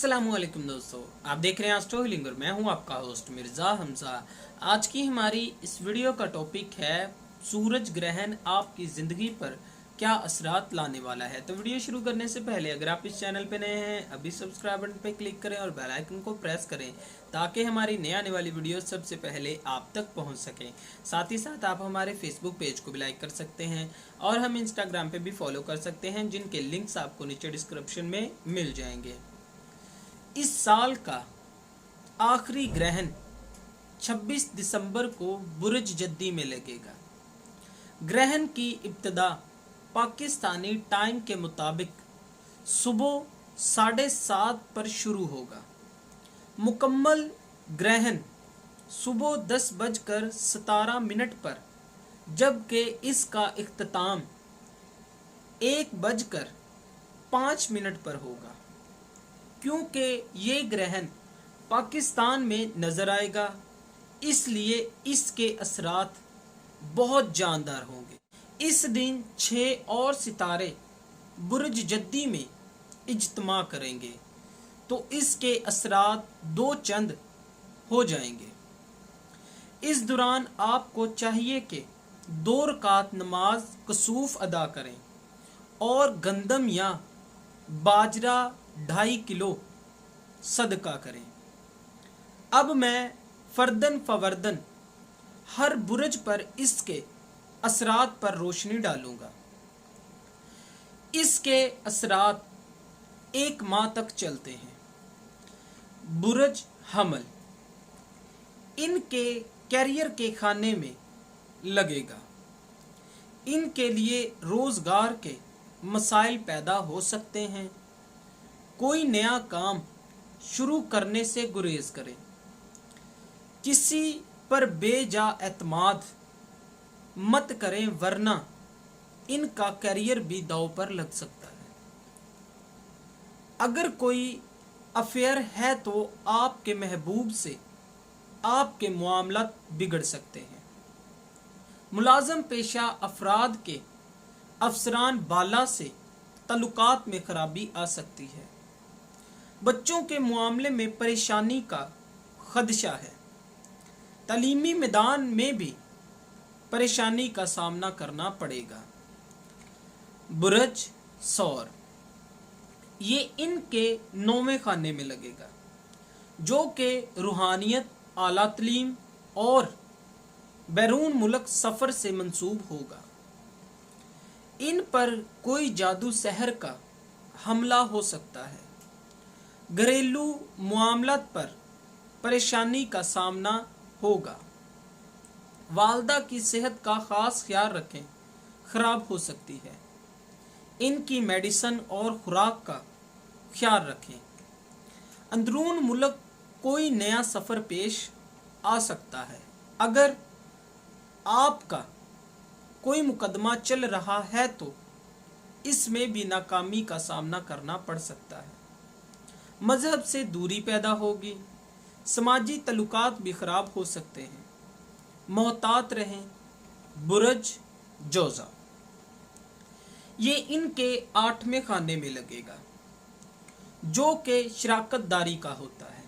अस्सलामुअलैकुम दोस्तों, आप देख रहे हैं एस्ट्रो हीलिंग और मैं हूं आपका होस्ट मिर्ज़ा हमजा। आज की हमारी इस वीडियो का टॉपिक है सूरज ग्रहण आपकी ज़िंदगी पर क्या असरात लाने वाला है। तो वीडियो शुरू करने से पहले अगर आप इस चैनल पे नए हैं अभी सब्सक्राइब बटन पे क्लिक करें और बेल आइकन को प्रेस करें ताकि हमारी नई आने वाली वीडियो सबसे पहले आप तक पहुंच सकें। साथ ही साथ आप हमारे फेसबुक पेज को भी लाइक कर सकते हैं और हम इंस्टाग्राम पे भी फॉलो कर सकते हैं, जिनके लिंक्स आपको नीचे डिस्क्रिप्शन में मिल जाएंगे। इस साल का आखिरी ग्रहण 26 दिसंबर को बुर्ज जद्दी में लगेगा। ग्रहण की इब्तिदा पाकिस्तानी टाइम के मुताबिक सुबह 7:30 पर शुरू होगा। मुकम्मल ग्रहण सुबह 10:17 पर, जबकि इसका इख्तिताम 1:05 पर होगा। क्योंकि ये ग्रहण पाकिस्तान में नजर आएगा, इसलिए इसके असरात बहुत जानदार होंगे। इस दिन 6 और सितारे बुर्ज जद्दी में इज्तिमा करेंगे, तो इसके असरात 2 चंद हो जाएंगे। इस दौरान आपको चाहिए कि 2 रकात नमाज कसूफ अदा करें और गंदम या बाजरा 2.5 किलो सदका करें। अब मैं फर्दन फवर्दन हर बुर्ज पर इसके असरात पर रोशनी डालूंगा। इसके असरात 1 माह तक चलते हैं। बुर्ज हमल इनके कैरियर के खाने में लगेगा। इनके लिए रोजगार के मसाइल पैदा हो सकते हैं। कोई नया काम शुरू करने से गुरेज करें। किसी पर बेजा एतमाद मत करें, वरना इनका करियर भी दांव पर लग सकता है। अगर कोई अफेयर है तो आपके महबूब से आपके मामलात बिगड़ सकते हैं। मुलाजम पेशा अफराद के अफसरान बाला से ताल्लुकात में खराबी आ सकती है। बच्चों के मामले में परेशानी का खदशा है। तालीमी मैदान में भी परेशानी का सामना करना पड़ेगा। बुर्ज सौर ये इनके 9वें खाने में लगेगा, जो कि रूहानियत, आला तालीम और बैरून मुल्क सफ़र से मंसूब होगा। इन पर कोई जादू सहर का हमला हो सकता है। घरेलू मामलात पर परेशानी का सामना होगा। वालदा की सेहत का खास ख्याल रखें, खराब हो सकती है। इनकी मेडिसिन और खुराक का ख्याल रखें। अंदरून मुल्क कोई नया सफ़र पेश आ सकता है। अगर आपका कोई मुकदमा चल रहा है तो इसमें भी नाकामी का सामना करना पड़ सकता है। मजहब से दूरी पैदा होगी। समाजी तल्लुकात भी खराब हो सकते हैं। मोहतात रहें। बुर्ज जोजा ये इनके 8वें खाने में लगेगा, जो कि शराकतदारी का होता है।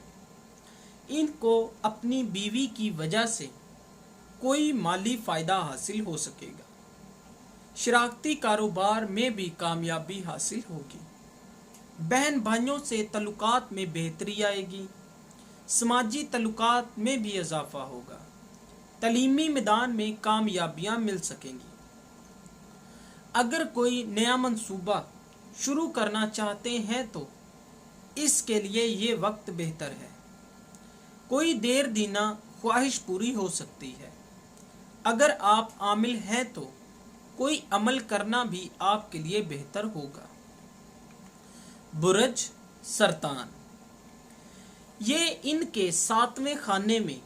इनको अपनी बीवी की वजह से कोई माली फ़ायदा हासिल हो सकेगा। शराकती कारोबार में भी कामयाबी हासिल होगी। बहन भाइयों से तल्लुकात में बेहतरी आएगी। समाजी तल्लुकात में भी इजाफा होगा। तालीमी मैदान में कामयाबियां मिल सकेंगी। अगर कोई नया मंसूबा शुरू करना चाहते हैं तो इसके लिए ये वक्त बेहतर है। कोई देर दीना ख्वाहिश पूरी हो सकती है। अगर आप आमिल हैं तो कोई अमल करना भी आपके लिए बेहतर होगा। बुर्ज सरतान ये इनके 7वें खाने में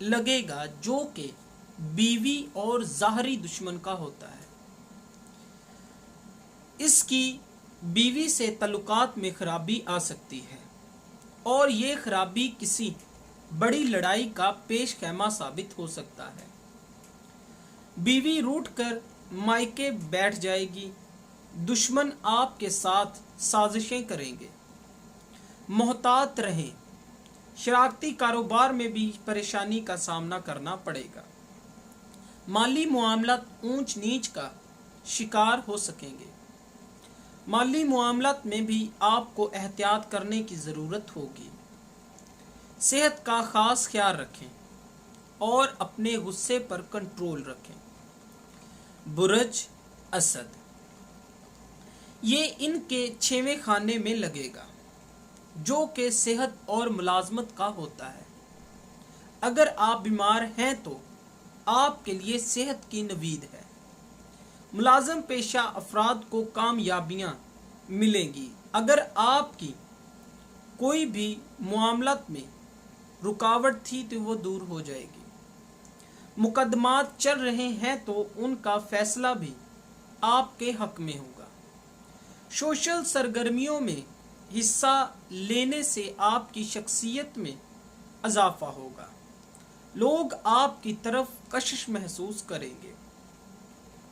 लगेगा, जो कि बीवी और ज़ाहरी दुश्मन का होता है। इसकी बीवी से तल्लुकात में खराबी आ सकती है और ये खराबी किसी बड़ी लड़ाई का पेश खैमा साबित हो सकता है। बीवी रूठ कर मायके बैठ जाएगी। दुश्मन आपके साथ साजिशें करेंगे। मोहतात रहें। शरारती कारोबार में भी परेशानी का सामना करना पड़ेगा। माली मामलात ऊंच नीच का शिकार हो सकेंगे। माली मामलात में भी आपको एहतियात करने की ज़रूरत होगी। सेहत का ख़ास ख्याल रखें और अपने गुस्से पर कंट्रोल रखें। बुरज असद, ये इनके 6वें खाने में लगेगा, जो कि सेहत और मुलाजमत का होता है। अगर आप बीमार हैं तो आपके लिए सेहत की नवीद है। मुलाजम पेशा अफराद को कामयाबियां मिलेंगी। अगर आपकी कोई भी मामलात में रुकावट थी तो वो दूर हो जाएगी। मुकदमात चल रहे हैं तो उनका फैसला भी आपके हक में होगा। सोशल सरगर्मियों में हिस्सा लेने से आपकी शख्सियत में इजाफा होगा। लोग आपकी तरफ कशिश महसूस करेंगे।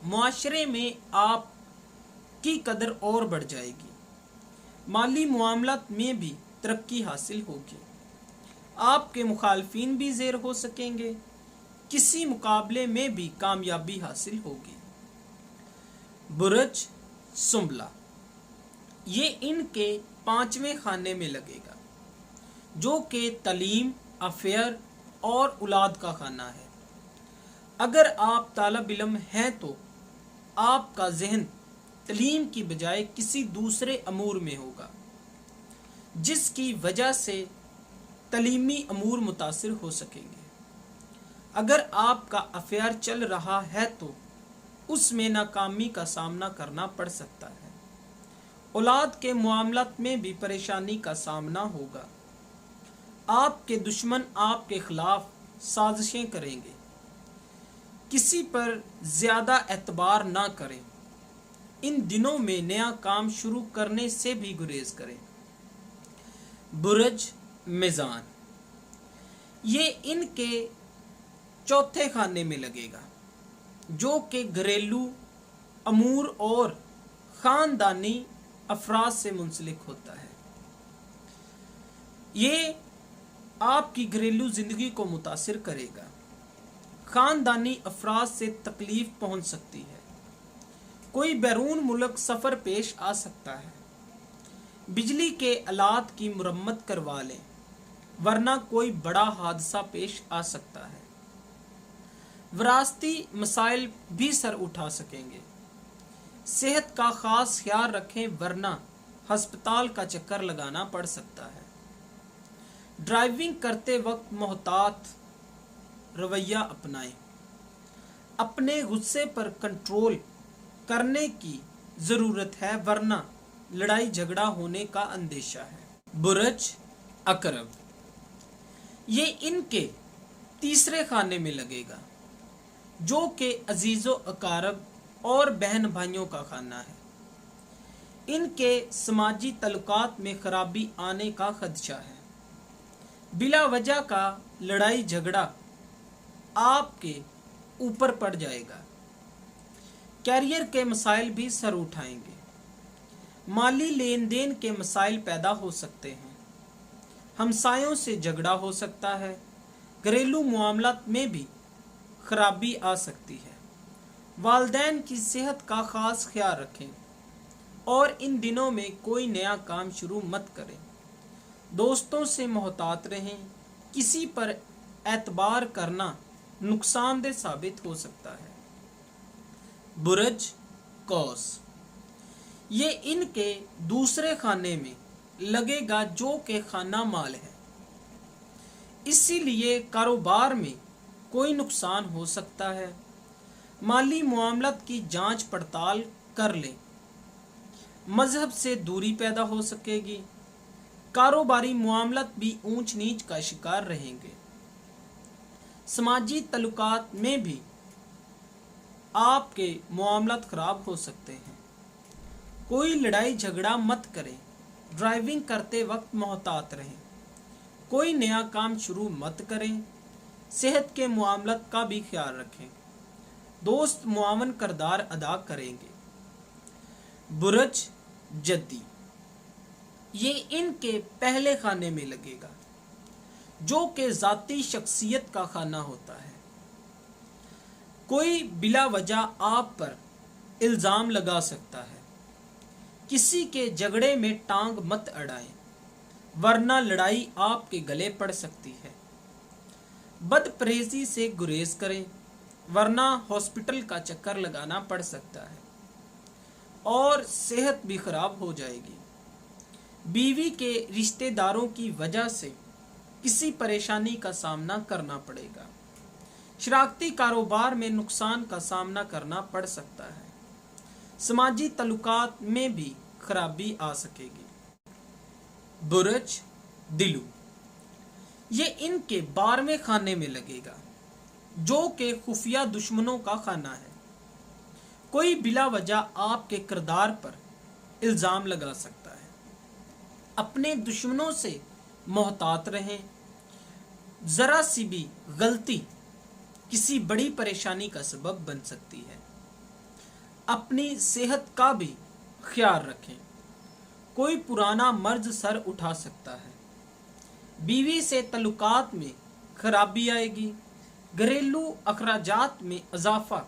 मुआशरे में आपकी कदर और बढ़ जाएगी। माली मामलात में भी तरक्की हासिल होगी। आपके मुखालफिन भी ज़ेर हो सकेंगे। किसी मुकाबले में भी कामयाबी हासिल होगी। बुरज सुंबला, ये इनके 5वें खाने में लगेगा, जो कि तालीम, अफेयर और औलाद का खाना है। अगर आप तालिब इल्म हैं तो आपका जहन तालीम की बजाय किसी दूसरे अमूर में होगा, जिसकी वजह से तालीमी अमूर मुतासिर हो सकेंगे। अगर आपका अफेयर चल रहा है तो उसमें नाकामी का सामना करना पड़ सकता है। औलाद के मामलात में भी परेशानी का सामना होगा। आपके दुश्मन आपके खिलाफ साजिशें करेंगे। किसी पर ज़्यादा एतबार ना करें। इन दिनों में नया काम शुरू करने से भी गुरेज करें। बुरज मीज़ान, ये इनके 4थे खाने में लगेगा, जो कि घरेलू अमूर और ख़ानदानी अफराद से मुंसलिक होता है। ये आपकी घरेलू ज़िंदगी को मुतासिर करेगा। ख़ानदानी अफराद से तकलीफ़ पहुंच सकती है। कोई बैरून मुल्क सफ़र पेश आ सकता है। बिजली के आलात की मुरम्मत करवा लें, वरना कोई बड़ा हादसा पेश आ सकता है। विरासती मसाइल भी सर उठा सकेंगे। सेहत का ख़ास ख्याल रखें, वरना हस्पताल का चक्कर लगाना पड़ सकता है। ड्राइविंग करते वक्त मोहतात रवैया अपनाएं। अपने गुस्से पर कंट्रोल करने की ज़रूरत है, वरना लड़ाई झगड़ा होने का अंदेशा है। बुरज अकरब, ये इनके 3रे खाने में लगेगा, जो कि अजीज़ो अकारब और बहन भाइयों का खाना है। इनके समाजी तल्लुकात में खराबी आने का खदशा है। बिला वजह का लड़ाई झगड़ा आपके ऊपर पड़ जाएगा। कैरियर के मसाइल भी सर उठाएंगे। माली लेन देन के मसाइल पैदा हो सकते हैं। हमसायों से झगड़ा हो सकता है। घरेलू मामलात में भी खराबी आ सकती है। वालिदैन की सेहत का ख़ास ख्याल रखें और इन दिनों में कोई नया काम शुरू मत करें। दोस्तों से मोहतात रहें। किसी पर एतबार करना नुकसानदेह साबित हो सकता है। बुरज कौस, ये इनके 2रे खाने में लगेगा, जो कि खाना माल है। इसीलिए कारोबार में कोई नुकसान हो सकता है। माली मामलात की जांच पड़ताल कर लें। मजहब से दूरी पैदा हो सकेगी। कारोबारी मामलात भी ऊंच नीच का शिकार रहेंगे। समाजी तल्लुकात में भी आपके मामलात खराब हो सकते हैं। कोई लड़ाई झगड़ा मत करें। ड्राइविंग करते वक्त मोहतात रहें। कोई नया काम शुरू मत करें। सेहत के मामलात का भी ख्याल रखें। दोस्त मुआवन किरदार अदा करेंगे। बुरज जद्दी, ये इनके पहले खाने में लगेगा, जो कि ज़ाती शख्सियत का खाना होता है। कोई बिला वजह आप पर इल्ज़ाम लगा सकता है। किसी के झगड़े में टांग मत अड़ाएं, वरना लड़ाई आपके गले पड़ सकती है। बदपरहेज़ी से गुरेज करें, वरना हॉस्पिटल का चक्कर लगाना पड़ सकता है और सेहत भी खराब हो जाएगी। बीवी के रिश्तेदारों की वजह से किसी परेशानी का सामना करना पड़ेगा। शरारती कारोबार में नुकसान का सामना करना पड़ सकता है। समाजी तल्लुकात में भी खराबी आ सकेगी। बुरज दिलू, ये इनके 12वें खाने में लगेगा, जो कि खुफिया दुश्मनों का खाना है। कोई बिला वजह आपके किरदार पर इल्ज़ाम लगा सकता है। अपने दुश्मनों से मोहतात रहें। ज़रा सी भी गलती किसी बड़ी परेशानी का सबब बन सकती है। अपनी सेहत का भी ख्याल रखें। कोई पुराना मर्ज सर उठा सकता है। बीवी से तल्लुकात में खराबी आएगी। घरेलू अखराजात में इजाफा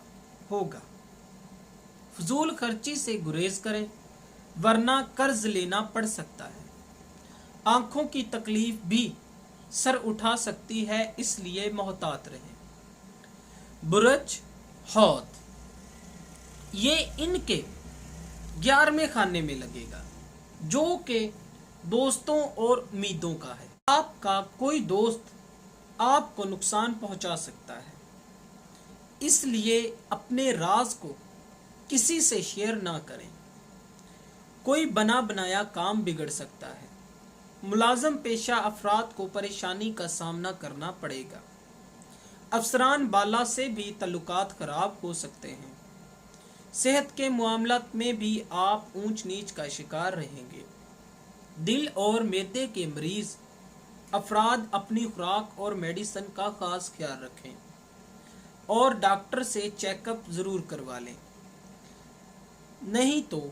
होगा। फजूल खर्ची से गुरेज करें, वरना कर्ज लेना पड़ सकता है। आंखों की तकलीफ भी सर उठा सकती है, इसलिए मोहतात रहें। बुरज हौद, ये इनके 11वें खाने में लगेगा, जो कि दोस्तों और उम्मीदों का है। आपका कोई दोस्त आपको नुकसान पहुंचा सकता है, इसलिए अपने राज को किसी से शेयर ना करें। कोई बना बनाया काम बिगड़ सकता है। मुलाजम पेशा अफराद को परेशानी का सामना करना पड़ेगा। अफसरान बाला से भी तल्लुकात खराब हो सकते हैं। सेहत के मामलात में भी आप ऊंच नीच का शिकार रहेंगे। दिल और मैदे के मरीज अफराद अपनी खुराक और मेडिसिन का खास ख्याल रखें और डॉक्टर से चेकअप ज़रूर करवा लें, नहीं तो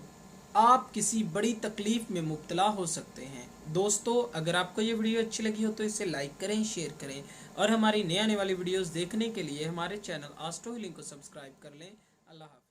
आप किसी बड़ी तकलीफ में मुब्तला हो सकते हैं। दोस्तों, अगर आपको ये वीडियो अच्छी लगी हो तो इसे लाइक करें, शेयर करें और हमारी नए आने वाली वीडियोस देखने के लिए हमारे चैनल एस्ट्रो हीलिंग को सब्सक्राइब कर लें। अल्लाह हाफ़िज़।